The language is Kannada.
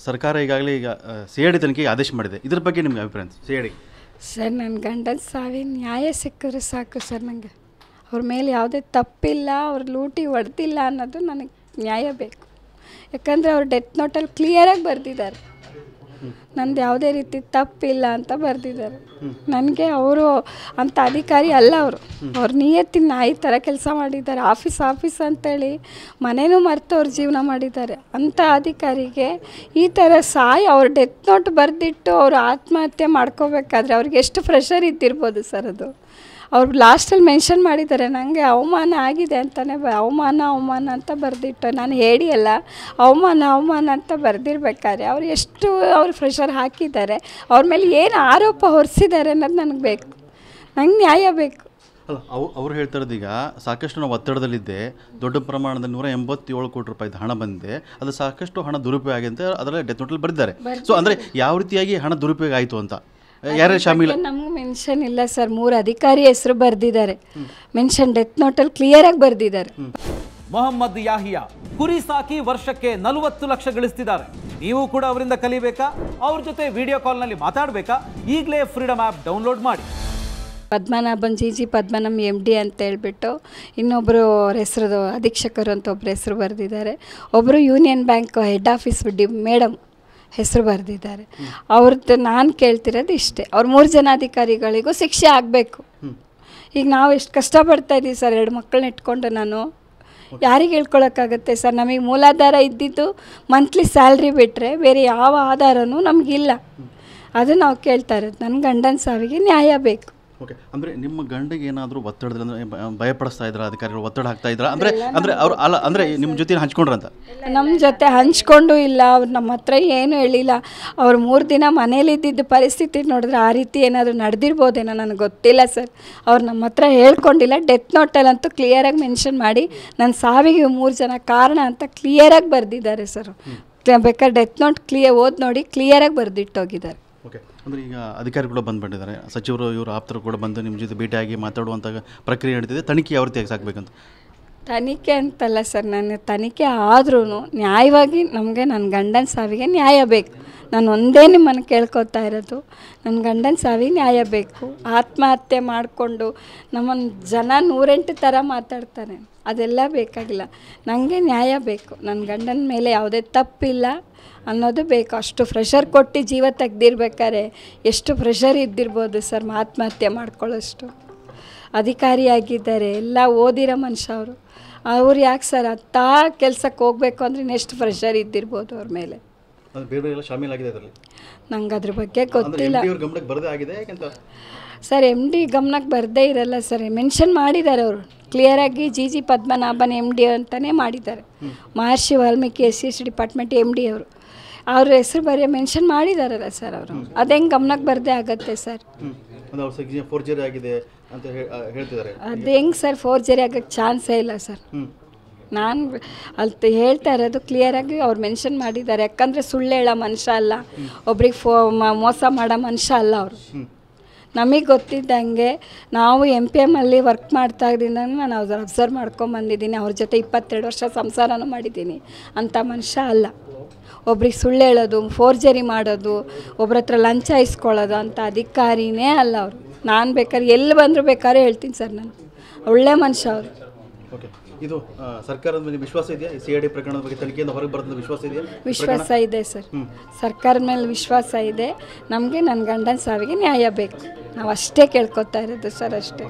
ಸರ್ಕಾರ ಈಗಾಗಲೇ CID ತನಿಖೆಗೆ ಆದೇಶ ಮಾಡಿದೆ, ಇದ್ರ ಬಗ್ಗೆ ನಿಮಗೆ ಅಭಿಪ್ರಾಯ? CID ಸರ್, ನನ್ನ ಗಂಡನ ಸಾವಿನ ನ್ಯಾಯ ಸಿಕ್ಕಿದ್ರೆ ಸಾಕು ಸರ್. ನನಗೆ ಅವ್ರ ಮೇಲೆ ಯಾವುದೇ ತಪ್ಪಿಲ್ಲ, ಅವ್ರು ಲೂಟಿ ಹೊಡೆದಿಲ್ಲ ಅನ್ನೋದು ನನಗೆ ನ್ಯಾಯ ಬೇಕು. ಯಾಕಂದರೆ ಅವ್ರು ಡೆತ್ ನೋಟಲ್ಲಿ ಕ್ಲಿಯರಾಗಿ ಬರೆದಿದ್ದಾರೆ, ನಂದು ಯಾವುದೇ ರೀತಿ ತಪ್ಪಿಲ್ಲ ಅಂತ ಬರೆದಿದ್ದಾರೆ. ನನಗೆ ಅವರು ಅಂಥ ಅಧಿಕಾರಿ ಅಲ್ಲ. ಅವ್ರ ನಿಯತ್ತಿನ ನಾಯಿ ಥರ ಕೆಲಸ ಮಾಡಿದ್ದಾರೆ. ಆಫೀಸ್ ಅಂತೇಳಿ ಮನೇನೂ ಮರೆತು ಅವ್ರ ಜೀವನ ಮಾಡಿದ್ದಾರೆ. ಅಂಥ ಅಧಿಕಾರಿಗೆ ಈ ಥರ ಅವ್ರ ಡೆತ್ ನೋಟ್ ಬರೆದಿಟ್ಟು ಅವರು ಆತ್ಮಹತ್ಯೆ ಮಾಡ್ಕೋಬೇಕಾದ್ರೆ ಅವ್ರಿಗೆ ಎಷ್ಟು ಪ್ರೆಷರ್ ಇದ್ದಿರ್ಬೋದು ಸರ್. ಅದು ಅವ್ರು ಲಾಸ್ಟಲ್ಲಿ ಮೆನ್ಷನ್ ಮಾಡಿದ್ದಾರೆ, ನನಗೆ ಅವಮಾನ ಆಗಿದೆ ಅಂತಲೇ ಅವಮಾನ ಅಂತ ಬರೆದಿಟ್ಟು, ನಾನು ಹೇಳಿಯಲ್ಲ ಅವಮಾನ ಅಂತ ಬರೆದಿರ್ಬೇಕಾದ್ರೆ ಅವ್ರು ಎಷ್ಟು ಪ್ರೆಷರ್ ಹಾಕಿದ್ದಾರೆ, ಅವ್ರ ಮೇಲೆ ಏನು ಆರೋಪ ಹೊರಿಸಿದ್ದಾರೆ ಅನ್ನೋದು ನನಗೆ ಬೇಕು. ನಂಗೆ ನ್ಯಾಯ ಬೇಕು. ಅಲ್ಲ, ಅವ್ರು ಹೇಳ್ತಾ ಇರೋದು ಈಗ ಸಾಕಷ್ಟು ನಾವು ಒತ್ತಡದಲ್ಲಿದ್ದೆ, ದೊಡ್ಡ ಪ್ರಮಾಣದಲ್ಲಿ 187 ಕೋಟಿ ರೂಪಾಯಿ ಹಣ ಬಂದಿದೆ, ಅದು ಸಾಕಷ್ಟು ಹಣ ದುರುಪಯೋಗ ಆಗಿದೆ ಅಂತ ಅದರಲ್ಲಿ ಡೆತ್ ನೋಟಲ್ಲಿ ಬರೆದಿದ್ದಾರೆ. ಸೊ ಅಂದರೆ ಯಾವ ರೀತಿಯಾಗಿ ಹಣ ದುರುಪಯೋಗ ಆಯಿತು ಅಂತ ಯಾರ್ಯಾರು ಶಾಮೀಲ? ನಮ್ಗೆ ಮೆನ್ಷನ್ ಇಲ್ಲ ಸರ್. 3 ಅಧಿಕಾರಿ ಹೆಸರು ಬರೆದಿದ್ದಾರೆ, ಮೆನ್ಷನ್ ಡೆತ್ ನೋಟಲ್ಲಿ ಕ್ಲಿಯರಾಗಿ ಬರೆದಿದ್ದಾರೆ. ಮೊಹಮ್ಮದ್ ಯಾಹಿಯಾ ಕುರಿ ಸಾಕಿ ವರ್ಷಕ್ಕೆ 40 ಲಕ್ಷ ಗಳಿಸ್ತಿದ್ದಾರೆ. ನೀವು ಕೂಡ ಅವರಿಂದ ಕಲಿಬೇಕಾ? ಅವ್ರ ಜೊತೆ ವಿಡಿಯೋ ಕಾಲ್ನಲ್ಲಿ ಮಾತಾಡಬೇಕಾ? ಈಗಲೇ ಫ್ರೀಡಮ್ ಆ್ಯಪ್ ಡೌನ್ಲೋಡ್ ಮಾಡಿ. ಪದ್ಮನಾಭನ್ ಜಿ ಪದ್ಮನಾಭನ್ MD ಅಂತ ಹೇಳ್ಬಿಟ್ಟು ಇನ್ನೊಬ್ಬರು ಅವ್ರ ಹೆಸರು ಅಧೀಕ್ಷಕರು ಅಂತ ಒಬ್ಬರು ಹೆಸರು ಬರೆದಿದ್ದಾರೆ. ಒಬ್ಬರು union bank head office madam ಹೆಸರು ಬರೆದಿದ್ದಾರೆ. ಅವ್ರದ್ದು ನಾನು ಕೇಳ್ತಿರೋದು ಇಷ್ಟೇ, ಅವ್ರ 3 ಜನ ಅಧಿಕಾರಿಗಳಿಗೂ ಶಿಕ್ಷೆ ಆಗಬೇಕು. ಈಗ ನಾವು ಎಷ್ಟು ಕಷ್ಟಪಡ್ತಾಯಿದ್ದೀವಿ ಸರ್, 2 ಮಕ್ಕಳನ್ನ ಇಟ್ಕೊಂಡು. ನಾನು ಯಾರಿಗೆ ಹೇಳ್ಕೊಳಕ್ಕಾಗತ್ತೆ ಸರ್? ನಮಗೆ ಮೂಲಾಧಾರ ಇದ್ದಿದ್ದು ಮಂತ್ಲಿ ಸ್ಯಾಲ್ರಿ ಬಿಟ್ಟರೆ ಬೇರೆ ಯಾವ ಆಧಾರನೂ ನಮಗಿಲ್ಲ. ಅದು ನಾವು ಕೇಳ್ತಾ ಇರೋದು. ನನ್ನ ಗಂಡನ ಸಾವಿಗೆ ನ್ಯಾಯ ಬೇಕು. ಓಕೆ, ಅಂದರೆ ನಿಮ್ಮ ಗಂಡಿಗೆ ಏನಾದರೂ ಒತ್ತಡದಲ್ಲಿ ಅಂದರೆ ಭಯಪಡಿಸ್ತಾ ಇದ್ರ ಅಧಿಕಾರಿಗಳು, ಒತ್ತಡ ಹಾಕ್ತಾ ಇದ್ರ? ಅಂದರೆ ಅವರು ಅಲ್ಲ, ಅಂದರೆ ನಿಮ್ಮ ಜೊತೆ ಹಂಚ್ಕೊಂಡ್ರಂತ? ನಮ್ಮ ಜೊತೆ ಹಂಚ್ಕೊಂಡು ಇಲ್ಲ, ಅವ್ರು ನಮ್ಮ ಹತ್ರ ಏನೂ ಹೇಳಿಲ್ಲ. ಅವ್ರು 3 ದಿನ ಮನೇಲಿದ್ದಿದ್ದು ಪರಿಸ್ಥಿತಿ ನೋಡಿದ್ರೆ ಆ ರೀತಿ ಏನಾದರೂ ನಡೆದಿರ್ಬೋದೇನೋ, ನನಗೆ ಗೊತ್ತಿಲ್ಲ ಸರ್. ಅವ್ರು ನಮ್ಮ ಹತ್ರ ಹೇಳ್ಕೊಂಡಿಲ್ಲ. ಡೆತ್ ನೋಟಲ್ಲಂತೂ ಕ್ಲಿಯರಾಗಿ ಮೆನ್ಷನ್ ಮಾಡಿ ನನ್ನ ಸಾವಿಗೆ 3 ಜನ ಕಾರಣ ಅಂತ ಕ್ಲಿಯರಾಗಿ ಬರೆದಿದ್ದಾರೆ ಸರ್. ಬೇಕಾದ್ರೆ ಡೆತ್ ನೋಟ್ ಓದಿ ನೋಡಿ ಕ್ಲಿಯರಾಗಿ ಬರೆದಿಟ್ಟೋಗಿದ್ದಾರೆ. ಓಕೆ, ಅಂದರೆ ಈಗ ಅಧಿಕಾರಿಗಳು ಬಂದುಬಿಟ್ಟಿದ್ದಾರೆ, ಸಚಿವರು ಇವರು ಆಪ್ತರು ಕೂಡ ಬಂದು ನಿಮ್ಮ ಜೊತೆ ಭೇಟಿಯಾಗಿ ಮಾತಾಡುವಂಥ ಪ್ರಕ್ರಿಯೆ ನಡೀತಿದೆ. ತನಿಖೆ ಯಾವ ರೀತಿಯಾಗಿ ಸಾಕಬೇಕಂತ? ತನಿಖೆ ಅಂತಲ್ಲ ಸರ್, ನನ್ನ ತನಿಖೆ ಆದ್ರೂ ನ್ಯಾಯವಾಗಿ ನಮಗೆ ನನ್ನ ಗಂಡನ ಸಾವಿಗೆ ನ್ಯಾಯ ಬೇಕು. ನಾನು ಒಂದೇ ನಿಮ್ಮನ್ನು ಕೇಳ್ಕೊತಾ ಇರೋದು, ನನ್ನ ಗಂಡನ ಸಾವಿಗೆ ನ್ಯಾಯ ಬೇಕು. ಆತ್ಮಹತ್ಯೆ ಮಾಡಿಕೊಂಡು ನಮ್ಮನ್ನು ಜನ 108 ಥರ ಮಾತಾಡ್ತಾರೆ, ಅದೆಲ್ಲ ಬೇಕಾಗಿಲ್ಲ. ನನಗೆ ನ್ಯಾಯ ಬೇಕು. ನನ್ನ ಗಂಡನ ಮೇಲೆ ಯಾವುದೇ ತಪ್ಪಿಲ್ಲ ಅನ್ನೋದು ಬೇಕು. ಅಷ್ಟು ಪ್ರೆಷರ್ ಕೊಟ್ಟು ಜೀವ ತೆಗ್ದಿರ್ಬೇಕಾದ್ರೆ ಎಷ್ಟು ಪ್ರೆಷರ್ ಇದ್ದಿರ್ಬೋದು ಸರ್. ಆತ್ಮಹತ್ಯೆ ಮಾಡ್ಕೊಳ್ಳೋಷ್ಟು ಅಧಿಕಾರಿಯಾಗಿದ್ದಾರೆ, ಎಲ್ಲ ಓದಿರೋ ಮನುಷ್ಯ ಅವ್ರು ಯಾಕೆ ಸರ್ ಕೆಲಸಕ್ಕೆ ಹೋಗ್ಬೇಕು ಅಂದರೆ ಇನ್ನೆಷ್ಟು ಪ್ರೆಷರ್ ಇದ್ದಿರ್ಬೋದು ಅವ್ರ ಮೇಲೆ. ನಂಗೆ ಅದ್ರ ಬಗ್ಗೆ ಗೊತ್ತಿಲ್ಲ ಸರ್. MD ಗಮನಕ್ಕೆ ಬರದೇ ಇರಲ್ಲ ಸರ್. ಮೆನ್ಷನ್ ಮಾಡಿದ್ದಾರೆ ಅವರು ಕ್ಲಿಯರಾಗಿ, ಜಿ ಪದ್ಮನಾಭನ್ MD ಅಂತಲೇ ಮಾಡಿದ್ದಾರೆ. ಮಹರ್ಷಿ ವಾಲ್ಮೀಕಿ SC ಡಿಪಾರ್ಟ್ಮೆಂಟ್ MD ಅವ್ರ ಹೆಸರು ಮೆನ್ಷನ್ ಮಾಡಿದಾರಲ್ಲ ಸರ್. ಅವರು ಅದು ಹೆಂಗೆ ಗಮನಕ್ಕೆ ಬರದೇ ಆಗತ್ತೆ ಸರ್? ಅದು ಹೆಂಗೆ ಸರ್ ಫೋರ್ಜರಿ ಆಗೋಕ್ಕೆ ಚಾನ್ಸೇ ಇಲ್ಲ ಸರ್. ನಾನು ಅಲ್ಲಿ ಹೇಳ್ತಾ ಇರೋದು ಕ್ಲಿಯರಾಗಿ ಅವ್ರು ಮೆನ್ಷನ್ ಮಾಡಿದ್ದಾರೆ. ಯಾಕಂದರೆ ಸುಳ್ಳು ಹೇಳೋ ಮನುಷ್ಯ ಅಲ್ಲ, ಒಬ್ರಿಗೆ ಮೋಸ ಮಾಡೋ ಮನುಷ್ಯ ಅಲ್ಲ ಅವರು. ನಮಗೆ ಗೊತ್ತಿದ್ದಂಗೆ ನಾವು MPM ಅಲ್ಲಿ ವರ್ಕ್ ಮಾಡ್ತಾ ಇದ್ದಿಂದ ನಾನು ಅವ್ರು ಅಬ್ಸರ್ವ್ ಮಾಡ್ಕೊಂಬಂದಿದ್ದೀನಿ. ಅವ್ರ ಜೊತೆ 22 ವರ್ಷ ಸಂಸಾರನೂ ಮಾಡಿದ್ದೀನಿ. ಅಂಥ ಮನುಷ್ಯ ಅಲ್ಲ. ಒಬ್ರಿಗೆ ಸುಳ್ಳು ಹೇಳೋದು, ಫೋರ್ಜರಿ ಮಾಡೋದು, ಒಬ್ರ ಹತ್ರ ಲಂಚ ಇಸ್ಕೊಳ್ಳೋದು ಅಂಥ ಅಧಿಕಾರಿನೇ ಅಲ್ಲ ಅವರು. ನಾನು ಬೇಕಾದ್ರೆ ಎಲ್ಲಿ ಬಂದರೂ ಬೇಕಾದ್ರೆ ಹೇಳ್ತೀನಿ ಸರ್, ನಾನು ಒಳ್ಳೆ ಮನುಷ್ಯ ಅವರು. ಓಕೆ, ಇದು ಸರ್ಕಾರದ ಮೇಲೆ ವಿಶ್ವಾಸ ಇದೆಯಾ? CID ಪ್ರಕರಣದ ಬಗ್ಗೆ ತನಿಖೆಯಿಂದ ಹೊರಗೆ ಬರೋದು ವಿಶ್ವಾಸ ಇದೆಯಾ? ವಿಶ್ವಾಸ ಇದೆ ಸರ್. ಸರ್ಕಾರದ ಮೇಲೆ ವಿಶ್ವಾಸ ಇದೆ. ನಮಗೆ ನನ್ನ ಗಂಡನ ಸಾವಿಗೆ ನ್ಯಾಯ ಬೇಕು. ನಾವು ಅಷ್ಟೇ ಕೇಳ್ಕೊತಾ ಇರೋದು ಸರ್, ಅಷ್ಟೇ.